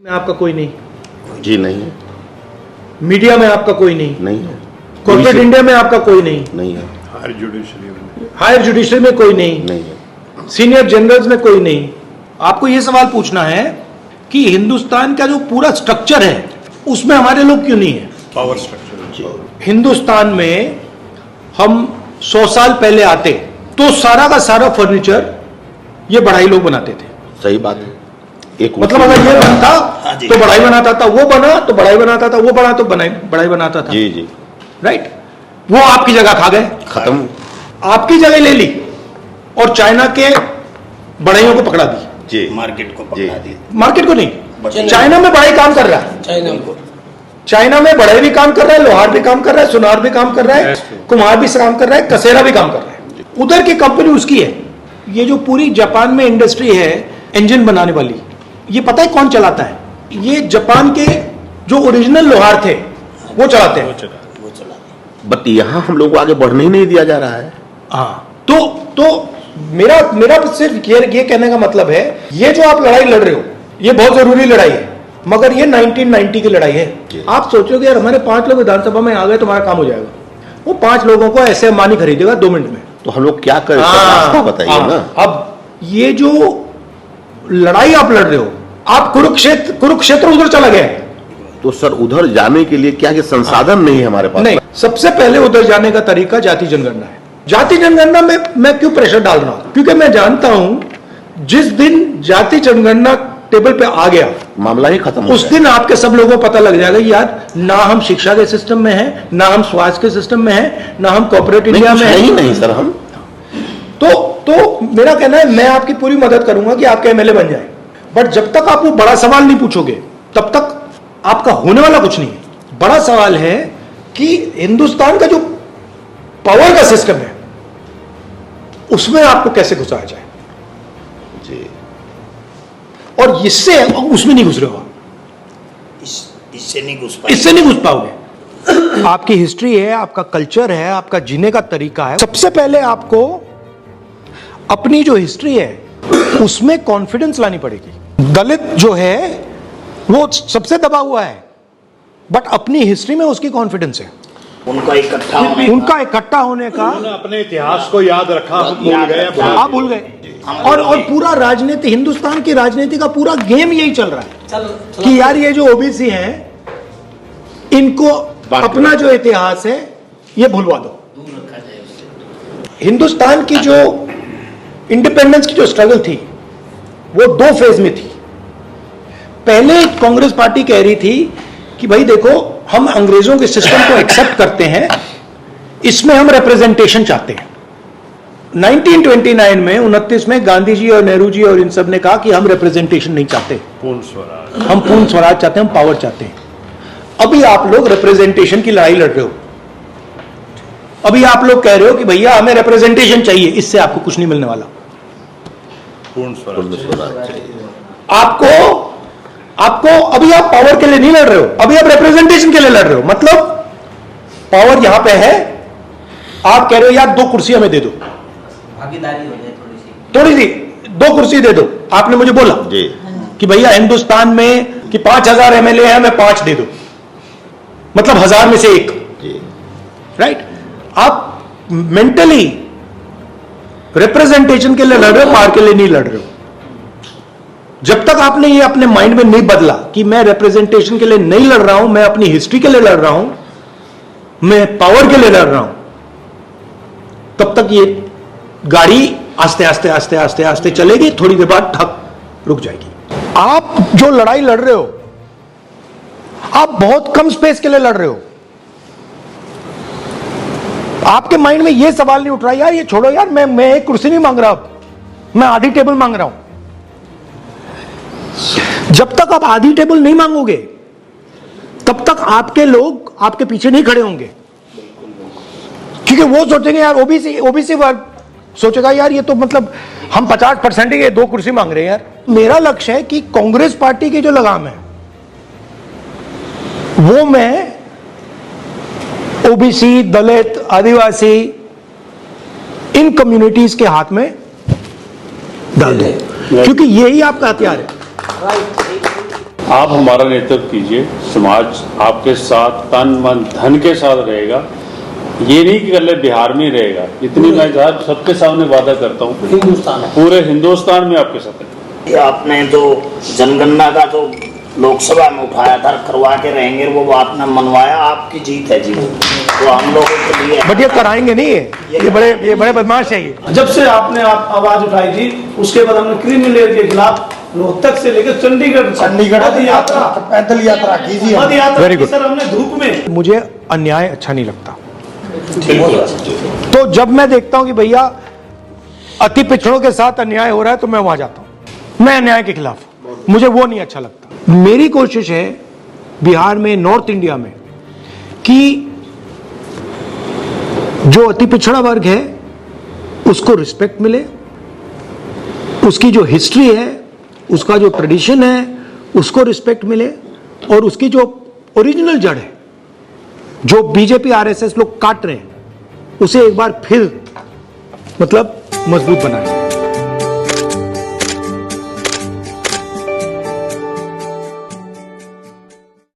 में आपका कोई नहीं? जी नहीं है। मीडिया में आपका कोई नहीं? नहीं है। कॉर्पोरेट इंडिया में आपका कोई नहीं? नहीं है। हायर जुडिशरी में कोई नहीं? नहीं है। सीनियर जनरल्स में कोई नहीं? आपको यह सवाल पूछना है कि हिंदुस्तान का जो पूरा स्ट्रक्चर है उसमें हमारे लोग क्यों नहीं है? Power structure. हिंदुस्तान में हम 100 साल पहले आते तो सारा का सारा फर्नीचर ये बढ़ाई लोग बनाते थे। सही बात है। एक मतलब अगर ये बनता तो बढ़ाई बनाता था, वो बना तो बढ़ाई बनाता था, वो बना तो बढ़ाई बनाता था। जी जी राइट। वो आपकी जगह खा गए, खत्म। आपकी जगह ले ली और चाइना के बढ़ाइयों को पकड़ा दी। जी मार्केट को पकड़ा दी। मार्केट को नहीं, चाइना में बढ़ाई काम कर रहा है। चाइना में बढ़ाई भी काम कर रहा है, लोहार भी काम कर रहा है, सुनार भी काम कर रहा है, कुम्हार भी काम कर रहा है, कसेरा भी काम कर रहा है। उधर की कंपनी उसकी है। ये जो पूरी जापान में इंडस्ट्री है इंजन बनाने वाली, ये पता है कौन चलाता है? ये जापान के जो ओरिजिनल लोहार थे वो चलाते हैं। बट यहाँ हम लोग को आगे बढ़ने ही नहीं दिया जा रहा है। हाँ, तो मेरा सिर्फ ये कहने का मतलब है, ये जो आप लड़ाई लड़ रहे हो ये बहुत जरूरी लड़ाई है, मगर ये 1990 की लड़ाई है। आप सोचोगे यार हमारे 5 लोग विधानसभा में आ गए तुम्हारा काम हो जाएगा। वो 5 लोगों को ऐसे मानी खरीदेगा 2 मिनट में। तो हम लोग क्या करें? रास्ता बताइए ना। अब ये जो लड़ाई आप लड़ रहे हो, आप कुरुक्षेत्र उधर चला गया। तो सर उधर जाने के लिए क्या ये संसाधन नहीं है हमारे पास? नहीं, सबसे पहले उधर जाने का तरीका जाति जनगणना है। जाति जनगणना में मैं क्यों प्रेशर डाल रहा हूं? क्योंकि मैं जानता हूं जिस दिन जाति जनगणना टेबल पे आ गया मामला ही खत्म। उस दिन आपके सब लोगों को पता लग जाएगा यार, ना हम शिक्षा के सिस्टम में हैं, ना हम स्वास्थ्य के सिस्टम में हैं, ना हम कॉर्पोरेट इंडिया में हैं। नहीं सर, हम तो मेरा कहना है मैं आपकी पूरी मदद करूंगा कि आपके एमएलए बन जाए, बट जब तक आप वो बड़ा सवाल नहीं पूछोगे तब तक आपका होने वाला कुछ नहीं है। बड़ा सवाल है कि हिंदुस्तान का जो पावर का सिस्टम है उसमें आपको कैसे घुसाया जाए जी। और इससे उसमें नहीं घुस रहे हो, इससे नहीं घुस पाओगे। आपकी हिस्ट्री है, आपका कल्चर है, आपका जीने का तरीका है। सबसे पहले आपको अपनी जो हिस्ट्री है उसमें कॉन्फिडेंस लानी पड़ेगी। दलित जो है वो सबसे दबा हुआ है, बट अपनी हिस्ट्री में उसकी कॉन्फिडेंस है। उनका इकट्ठा होने का अपने इतिहास को याद रखा, आप भूल गए। और पूरा राजनीति, हिंदुस्तान की राजनीति का पूरा गेम यही चल रहा है कि यार ये जो ओबीसी हैं इनको अपना जो इतिहास है ये भूलवा दो। हिंदुस्तान की जो इंडिपेंडेंस की जो स्ट्रगल थी वो 2 फेज में थी। पहले कांग्रेस पार्टी कह रही थी कि भाई देखो हम अंग्रेजों के सिस्टम को एक्सेप्ट करते हैं, इसमें हम रिप्रेजेंटेशन चाहते हैं। 1929 में 29 में गांधी जी और नेहरू जी और इन सब ने कहा कि हम रिप्रेजेंटेशन नहीं चाहते, हम पूर्ण स्वराज चाहते हैं, हम पावर चाहते हैं। अभी आप लोग रिप्रेजेंटेशन की लड़ाई लड़ रहे हो। अभी आप लोग कह रहे हो कि भैया हमें रिप्रेजेंटेशन चाहिए, इससे आपको कुछ नहीं मिलने वाला। आपको अभी आप पावर के लिए नहीं लड़ रहे हो, अभी आप रिप्रेजेंटेशन के लिए लड़ रहे हो। मतलब पावर यहां पे है, आप कह रहे हो यार 2 कुर्सी हमें दे दो, भागीदारी हो जाए थोड़ी सी 2 कुर्सी दे दो। आपने मुझे बोला जी कि भैया हिंदुस्तान में कि 5000 एमएलए हैं, हमें 5 दे दो, मतलब 1000 में से 1। राइट। आप मेंटली रिप्रेजेंटेशन के लिए लड़ रहे हो, पावर के लिए नहीं लड़ रहे हो। जब तक आपने ये अपने माइंड में नहीं बदला कि मैं रिप्रेजेंटेशन के लिए नहीं लड़ रहा हूं, मैं अपनी हिस्ट्री के लिए लड़ रहा हूं, मैं पावर के लिए लड़ रहा हूं, तब तक ये गाड़ी आस्ते आस्ते आस्ते आस्ते आस्ते चलेगी, थोड़ी देर बाद ठक रुक जाएगी। आप जो लड़ाई लड़ रहे हो आप बहुत कम स्पेस के लिए लड़ रहे हो। आपके माइंड में यह सवाल नहीं उठ रहा यार ये छोड़ो यार, मैं एक कुर्सी नहीं मांग रहा, मैं आधी टेबल मांग रहा हूं। जब तक आप आधी टेबल नहीं मांगोगे तब तक आपके लोग आपके पीछे नहीं खड़े होंगे, क्योंकि वो सोचेंगे यार ओबीसी वर्ग सोचेगा यार ये तो मतलब हम 50% ही 2 कुर्सी मांग रहे हैं यार। मेरा लक्ष्य है कि कांग्रेस पार्टी की जो लगाम है वो मैं ओबीसी, दलित, आदिवासी इन कम्युनिटीज के हाथ में डाल दूं, क्योंकि यही आपका हथियार है। आप हमारा नेतृत्व कीजिए, समाज आपके साथ तन मन धन के साथ रहेगा। ये नहीं कि कल बिहार में ही रहेगा, इतनी मैं सबके सामने वादा करता हूँ, पूरे हिंदुस्तान में आपके साथ है। ये आपने जो जनगणना का जो लोकसभा में उठाया था करवा के रहेंगे, वो आपने मनवाया, आपकी जीत है जी। तो हम लोगों के लिए बट ये कराएंगे नहीं है, ये बड़े बदमाश है ये। जब से आपने आवाज उठाई थी उसके बाद हमने क्रिमिनल के खिलाफ रोहतक से लेकर चंडीगढ़ पद यात्रा, पैदल यात्रा कीजिए। पद यात्रा Very की good. सर हमने धूप में। मुझे अन्याय अच्छा नहीं लगता। ठीक है। तो जब मैं देखता हूं कि भैया अति पिछड़ों के साथ अन्याय हो रहा है तो मैं वहां जाता हूं, मैं अन्याय के खिलाफ हूं। मुझे वो नहीं अच्छा लगता। मेरी कोशिश है बिहार में, नॉर्थ इंडिया में, कि जो अति पिछड़ा वर्ग है उसको रिस्पेक्ट मिले, उसकी जो हिस्ट्री है, उसका जो ट्रेडिशन है उसको रिस्पेक्ट मिले, और उसकी जो ओरिजिनल जड़ है जो बीजेपी आरएसएस लोग काट रहे हैं उसे एक बार फिर मतलब मजबूत बनाए।